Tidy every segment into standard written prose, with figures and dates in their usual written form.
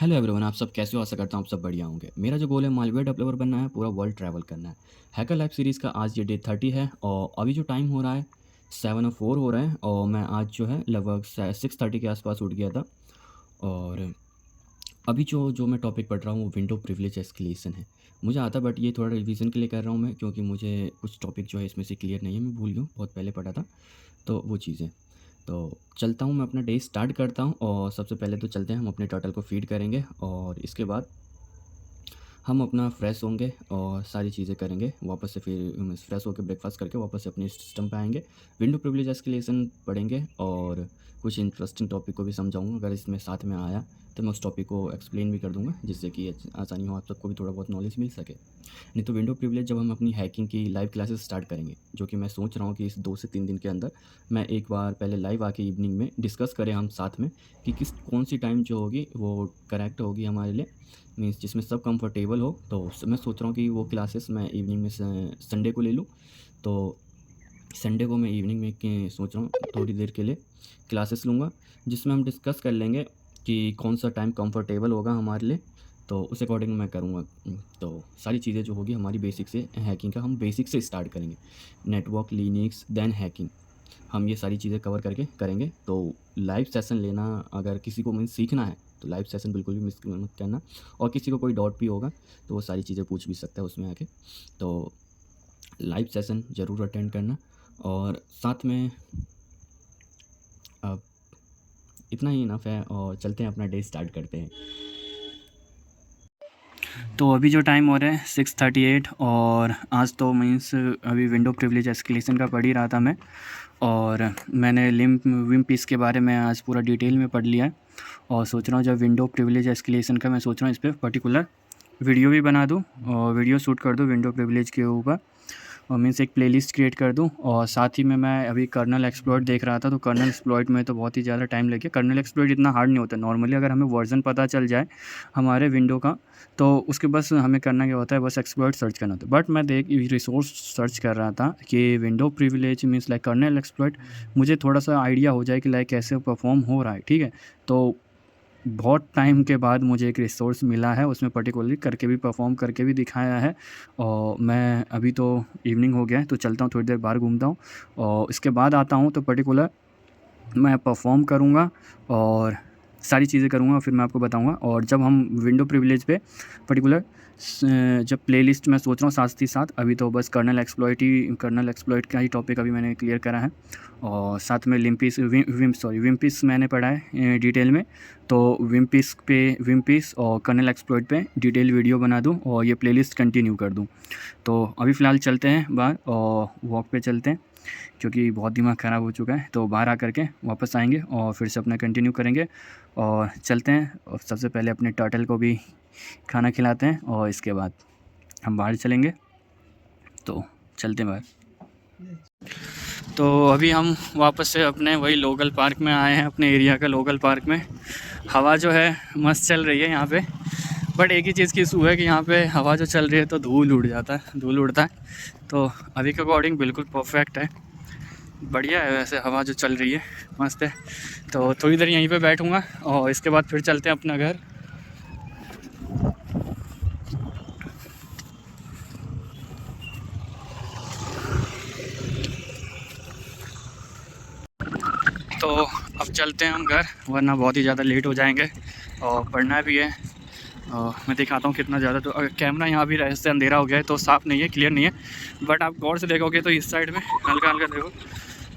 Hello everyone, आप सब कैसे हो? आशा करता हूँ आप सब बढ़िया होंगे। मेरा जो गोल है मालवेयर डेवलपर बनना है, पूरा वर्ल्ड ट्रैवल करना है। हैकर लाइफ सीरीज़ का आज ये डे 30 है और अभी जो टाइम हो रहा है 7 और 4 हो रहे हैं और मैं आज जो है लगभग 6:30 के आसपास उठ गया था। और अभी जो जो मैं टॉपिक पढ़ रहा हूँ वो विंडो प्रिविलेज एस्केलेशन है। मुझे आता बट ये थोड़ा रिवीजन के लिए कर रहा हूँ मैं, क्योंकि मुझे कुछ टॉपिक जो है इसमें से क्लियर नहीं है, मैं भूल गया हूँ, बहुत पहले पढ़ा था। तो वो चीज़ें, तो चलता हूँ मैं अपना डे स्टार्ट करता हूँ और सबसे पहले तो चलते हैं हम अपने टर्टल को फीड करेंगे और इसके बाद हम अपना फ्रेश होंगे और सारी चीज़ें करेंगे। वापस से फिर फ्रेश होकर ब्रेकफास्ट करके वापस से अपने सिस्टम पे आएँगे। विंडो प्रिविलेज एस्केलेशन पढ़ेंगे और कुछ इंटरेस्टिंग टॉपिक को भी समझाऊँगा। अगर इसमें साथ में आया तो मैं उस टॉपिक को एक्सप्लेन भी कर दूँगा, जिससे कि आसानी हो, आप सबको भी थोड़ा बहुत नॉलेज मिल सके। नहीं तो विंडो प्रिविलेज जब हम अपनी हैकिंग की लाइव क्लासेस स्टार्ट करेंगे, जो कि मैं सोच रहा हूँ कि इस 2 से 3 दिन के अंदर मैं एक बार पहले लाइव आके इवनिंग में डिस्कस करें हम साथ में कि कौन-सी टाइम जो होगी वो करेक्ट होगी हमारे लिए, मीन्स जिसमें सब कंफर्टेबल हो। तो मैं सोच रहा हूँ कि वो क्लासेस मैं इवनिंग में संडे को ले लूँ। तो संडे को मैं इवनिंग में सोच रहा हूँ थोड़ी देर के लिए क्लासेस लूँगा, जिसमें हम डिस्कस कर लेंगे कि कौन सा टाइम कंफर्टेबल होगा हमारे लिए। तो उस अकॉर्डिंग मैं करूँगा। तो सारी चीज़ें जो होगी हमारी बेसिक से, हैकिंग का हम बेसिक से स्टार्ट करेंगे। नेटवर्क, लिनक्स, देन हैकिंग, हम ये सारी चीज़ें कवर करके करेंगे। तो लाइव सेशन लेना, अगर किसी को मीन्स सीखना है तो लाइव सेशन बिल्कुल भी मिस मत करना। और किसी को कोई डाउट भी होगा तो वो सारी चीज़ें पूछ भी सकता है उसमें आके। तो लाइव सेशन ज़रूर अटेंड करना। और साथ में अब इतना ही इनफ है और चलते हैं अपना डे स्टार्ट करते हैं। तो अभी जो टाइम हो रहा है 6:38 और आज तो मीन्स अभी विंडो प्रिविलेज एस्केलेशन का पढ़ ही रहा था मैं। और मैंने विम पीस के बारे में आज पूरा डिटेल में पढ़ लिया है और सोच रहा हूँ जब विंडो प्रिविलेज एस्केलेशन का मैं सोच रहा हूँ इस पर पर्टिकुलर वीडियो भी बना दूँ और वीडियो शूट कर दूँ विंडो प्रिविलेज के ऊपर, और मीन्स एक प्लेलिस्ट क्रिएट कर दूँ। और साथ ही में मैं अभी कर्नल एक्सप्लॉइट देख रहा था, तो कर्नल एक्सप्लॉइट में तो बहुत ही ज़्यादा टाइम लगे। कर्नल एक्सप्लॉइट इतना हार्ड नहीं होता नॉर्मली, अगर हमें वर्जन पता चल जाए हमारे विंडो का तो उसके बस हमें करना क्या होता है, बस एक्सप्लॉइट सर्च करना होता है। बट मैं रिसोर्स सर्च कर रहा था कि window privilege means like kernel exploit, मुझे थोड़ा सा आइडिया हो जाए कि लाइक कैसे परफॉर्म हो रहा है, ठीक है। तो बहुत टाइम के बाद मुझे एक रिसोर्स मिला है, उसमें पर्टिकुलरली करके भी परफॉर्म करके भी दिखाया है। और मैं अभी तो इवनिंग हो गया है तो चलता हूँ, थोड़ी देर बाहर घूमता हूँ और इसके बाद आता हूँ। तो पर्टिकुलर मैं परफॉर्म करूँगा और सारी चीज़ें करूँगा, फिर मैं आपको बताऊँगा। और जब हम विंडो प्रिविलेज पे पर्टिकुलर जब प्लेलिस्ट मैं सोच रहा हूँ साथ ही साथ, अभी तो बस कर्नल एक्सप्लॉइट का ही टॉपिक अभी मैंने क्लियर करा है। और साथ में विम पीस मैंने पढ़ा है डिटेल में। तो विम पीस और कर्नल एक्सप्लॉइट पे डिटेल वीडियो बना दूँ और ये प्लेलिस्ट कंटिन्यू कर दूँ। तो अभी फ़िलहाल चलते हैं बाहर और वॉक पे चलते हैं, क्योंकि बहुत दिमाग ख़राब हो चुका है। तो बाहर आकर के वापस आएंगे और फिर से अपना कंटिन्यू करेंगे और चलते हैं। और सबसे पहले अपने टर्टल को भी खाना खिलाते हैं और इसके बाद हम बाहर चलेंगे। तो चलते हैं बाहर। तो अभी हम वापस से अपने वही लोकल पार्क में आए हैं, अपने एरिया का लोकल पार्क में। हवा जो है मस्त चल रही है यहाँ पे, बट एक ही चीज़ की इशू है कि यहाँ पे हवा जो चल रही है तो धूल उड़ता है। तो अभी के अकॉर्डिंग बिल्कुल परफेक्ट है, बढ़िया है। वैसे हवा जो चल रही है मस्त है। तो थोड़ी देर यहीं पे बैठूँगा और इसके बाद फिर चलते हैं अपना घर। तो अब चलते हैं हम घर, वरना बहुत ही ज़्यादा लेट हो जाएंगे और पढ़ना भी है। और मैं दिखाता हूँ कितना ज़्यादा, तो अगर कैमरा यहाँ भी ऐसे अंधेरा हो गया है तो साफ़ नहीं है, क्लियर नहीं है, बट आप गौर से देखोगे तो इस साइड में हल्का हल्का देखो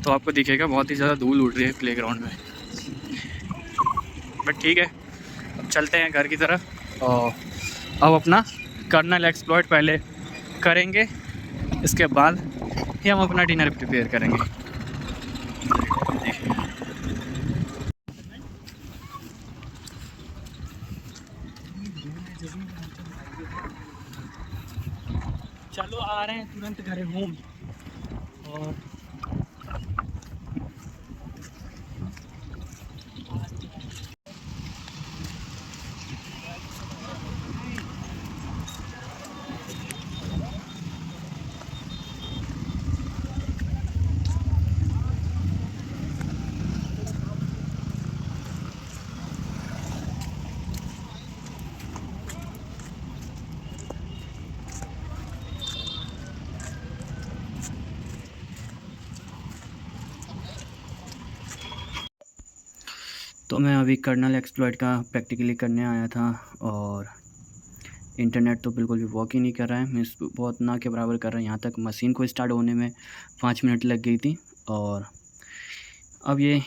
तो आपको दिखेगा बहुत ही ज़्यादा धूल उड़ रही है प्लेग्राउंड में। बट ठीक है, अब चलते हैं घर की तरफ और अब अपना कर्नल एक्सप्लॉइट पहले करेंगे, इसके बाद ही हम अपना डिनर प्रिपेयर करेंगे। चलो आ रहे हैं तुरंत घर होम। और तो मैं अभी कर्नल एक्सप्लॉइट का प्रैक्टिकली करने आया था और इंटरनेट तो बिल्कुल भी वर्क ही नहीं कर रहा है, मीन्स बहुत ना के बराबर कर रहा है। यहाँ तक मशीन को स्टार्ट होने में 5 मिनट लग गई थी और अब ये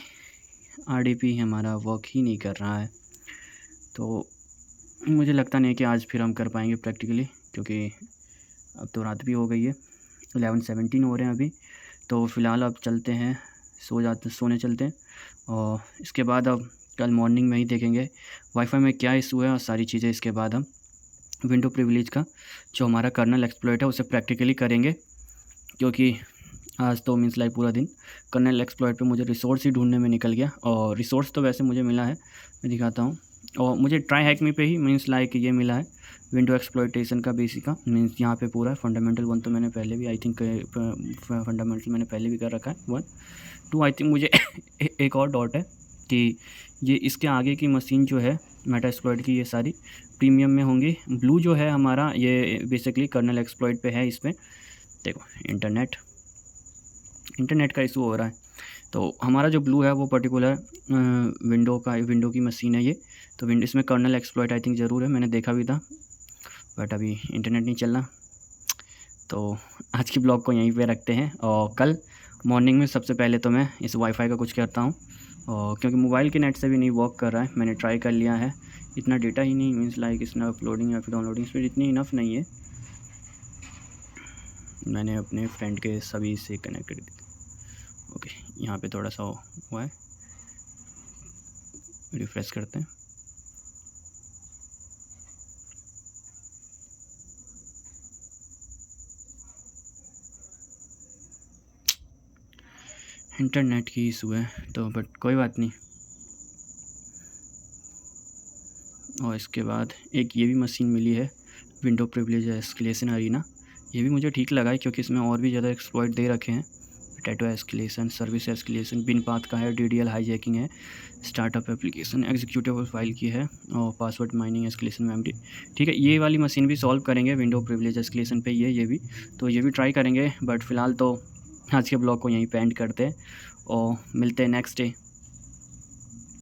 RDP हमारा वर्क ही नहीं कर रहा है। तो मुझे लगता नहीं कि आज फिर हम कर पाएंगे प्रैक्टिकली, क्योंकि अब तो रात भी हो गई है, 11:17 हो रहे हैं अभी। तो फ़िलहाल अब चलते हैं, सोने चलते हैं और इसके बाद अब कल मॉर्निंग में ही देखेंगे वाईफाई में क्या इशू है और सारी चीज़ें। इसके बाद हम विंडो प्रिविलेज का जो हमारा कर्नल एक्सप्लॉइट है उसे प्रैक्टिकली करेंगे, क्योंकि आज तो मीन्स लाइक पूरा दिन कर्नल एक्सप्लॉइट पे मुझे रिसोर्स ही ढूंढने में निकल गया। और रिसोर्स तो वैसे मुझे मिला है, मैं दिखाता हूँ। और मुझे ट्राई हैक मी पे ही मीन्स लाइक ये मिला है विंडो एक्सप्लॉइटेशन का बेसिक का, मीन्स यहाँ पे पूरा फंडामेंटल 1 तो मैंने पहले भी आई थिंक फंडामेंटल मैंने पहले भी कर रखा है। 1 2 आई थिंक मुझे एक और डॉट है कि ये इसके आगे की मशीन जो है मेटा एक्सप्लॉइट की, ये सारी प्रीमियम में होंगी। ब्लू जो है हमारा ये बेसिकली कर्नल एक्सप्लॉइट पे है। इसमें देखो इंटरनेट का इशू हो रहा है। तो हमारा जो ब्लू है वो पर्टिकुलर विंडो की मशीन है ये। तो इसमें कर्नल एक्सप्लॉइट आई थिंक ज़रूर है, मैंने देखा भी था, बट अभी इंटरनेट नहीं चल रहा। तो आज की ब्लॉग को यहीं पे रखते हैं और कल मॉर्निंग में सबसे पहले तो मैं इस वाईफाई का कुछ करता हूँ, और क्योंकि मोबाइल के नेट से भी नहीं वर्क कर रहा है। मैंने ट्राई कर लिया है, इतना डेटा ही नहीं, मीन्स लाइक इसमें अपलोडिंग या फिर डाउनलोडिंग स्पीड इतनी इनफ नहीं है। मैंने अपने फ्रेंड के सभी से कनेक्टेड, ओके यहाँ पे थोड़ा सा हुआ है, रिफ्रेश करते हैं। इंटरनेट की इशू है तो बट कोई बात नहीं। और इसके बाद एक ये भी मशीन मिली है विंडो प्रिविलेज एस्केलेशन अरीना। ये भी मुझे ठीक लगा है, क्योंकि इसमें और भी ज़्यादा एक्सप्लॉइट दे रखे हैं। पोटैटो एस्केलेशन, सर्विस एस्केलेशन, बिन पाथ का है, DDL हाईजैकिंग है, स्टार्टअप एप्लीकेशन, एग्जीक्यूटिव फाइल की है और पासवर्ड माइनिंग एस्केलेशन मेमोरी। ठीक है, ये वाली मशीन भी सॉल्व करेंगे विंडो प्रिविलेज एस्केलेशन पे, ये भी तो ये भी ट्राई करेंगे। बट फ़िलहाल तो आज के ब्लॉग को यहीं पे एंड करते हैं और मिलते हैं नेक्स्ट डे।